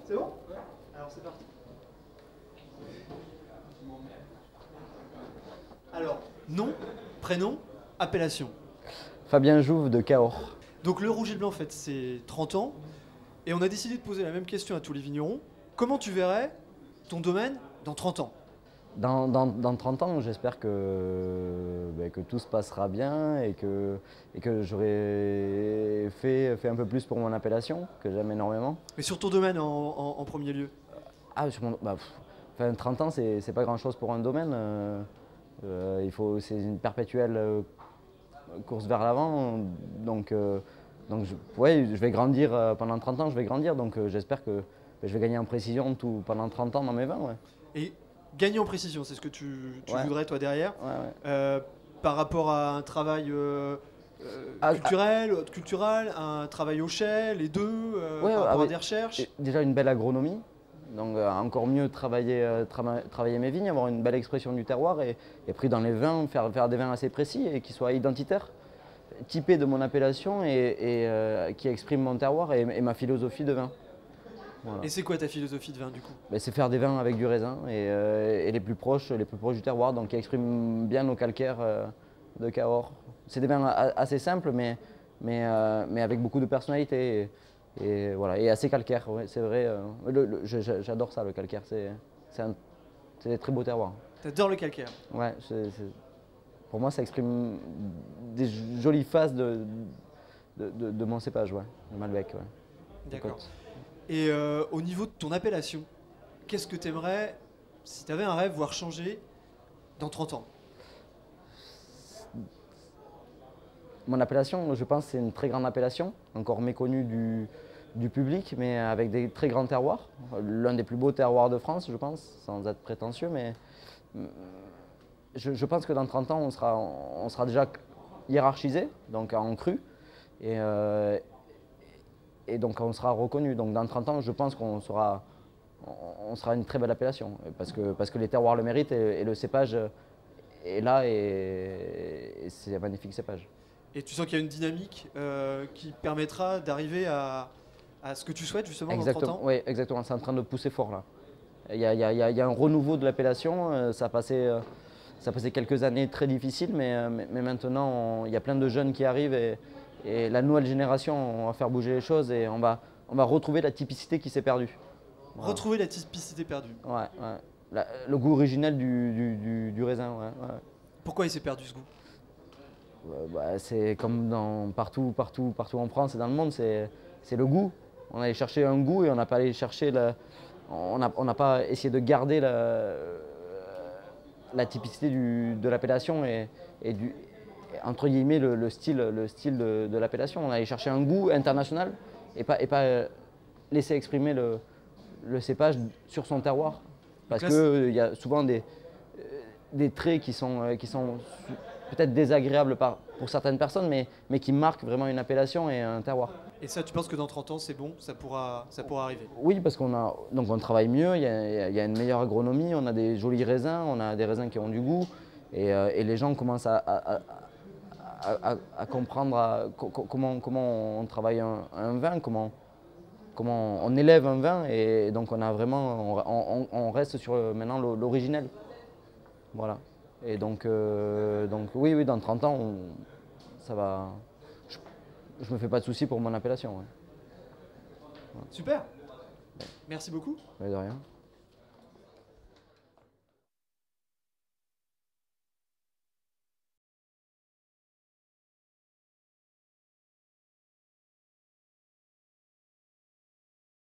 C'est bon? Alors c'est parti. Alors, nom, prénom, appellation. Fabien Jouve de Cahors. Donc le rouge et le blanc, en fait, c'est 30 ans. Et on a décidé de poser la même question à tous les vignerons. Comment tu verrais ton domaine dans 30 ans? Dans 30 ans, j'espère que tout se passera bien et que j'aurai fait un peu plus pour mon appellation, que j'aime énormément. Mais sur ton domaine en premier lieu. Ah, enfin, 30 ans, c'est pas grand-chose pour un domaine. C'est une perpétuelle course vers l'avant. Ouais, je vais grandir pendant 30 ans, je vais grandir. Donc j'espère que je vais gagner en précision pendant 30 ans dans mes vins. Ouais. Et gagner en précision, c'est ce que tu Ouais. voudrais toi derrière. Ouais. Par rapport à un travail culturel, un travail au chai, les deux, Ouais, par rapport à avec des recherches. déjà une belle agronomie. Donc encore mieux travailler mes vignes, avoir une belle expression du terroir et puis dans les vins, faire des vins assez précis et qui soient identitaires, typés de mon appellation et qui expriment mon terroir et ma philosophie de vin. Voilà. Et c'est quoi ta philosophie de vin du coup? Ben, c'est faire des vins avec du raisin et les plus proches du terroir, donc qui expriment bien nos calcaires de Cahors. C'est des vins assez simples mais avec beaucoup de personnalité. Voilà, et assez calcaire, ouais, c'est vrai. J'adore ça, le calcaire. C'est des très beaux terroirs. T'adores le calcaire? Ouais, pour moi, ça exprime des jolies phases de mon cépage, ouais, le Malbec. Ouais. D'accord. Et au niveau de ton appellation, qu'est-ce que tu aimerais, si tu avais un rêve, voir changer dans 30 ans? Mon appellation, je pense, c'est une très grande appellation, encore méconnue du public, mais avec des très grands terroirs. L'un des plus beaux terroirs de France, je pense, sans être prétentieux, mais je pense que dans 30 ans, on sera déjà hiérarchisé, donc en cru, et donc on sera reconnu. Donc dans 30 ans, je pense qu'on sera une très belle appellation, parce que les terroirs le méritent et le cépage est là et c'est un magnifique cépage. Et tu sens qu'il y a une dynamique qui permettra d'arriver à ce que tu souhaites justement dans 30 ans? Oui, exactement, c'est en train de pousser fort là. Il y a un renouveau de l'appellation, ça a passé quelques années très difficiles, mais maintenant il y a plein de jeunes qui arrivent et la nouvelle génération, on va faire bouger les choses et on va retrouver la typicité qui s'est perdue. Voilà. Retrouver la typicité perdue. Ouais. Le goût originel du raisin. Ouais. Pourquoi il s'est perdu ce goût? C'est comme partout en France et dans le monde, c'est le goût. On allait chercher un goût et on n'a pas allé chercher on n'a pas essayé de garder la typicité de l'appellation et entre guillemets le style de l'appellation. On allait chercher un goût international et pas laisser exprimer le cépage sur son terroir. Parce qu'il y a souvent des traits qui sont peut-être désagréables pour certaines personnes, mais qui marquent vraiment une appellation et un terroir. Et ça, tu penses que dans 30 ans, c'est bon, ça pourra arriver? Oui, parce qu'on travaille mieux, il y a une meilleure agronomie, on a des jolis raisins, on a des raisins qui ont du goût, et les gens commencent à comprendre comment on travaille un vin, comment on élève un vin, et donc on reste sur maintenant l'originel. Voilà. Et donc oui, dans 30 ans, ça va. Je me fais pas de soucis pour mon appellation. Ouais. Super. Merci beaucoup. De rien.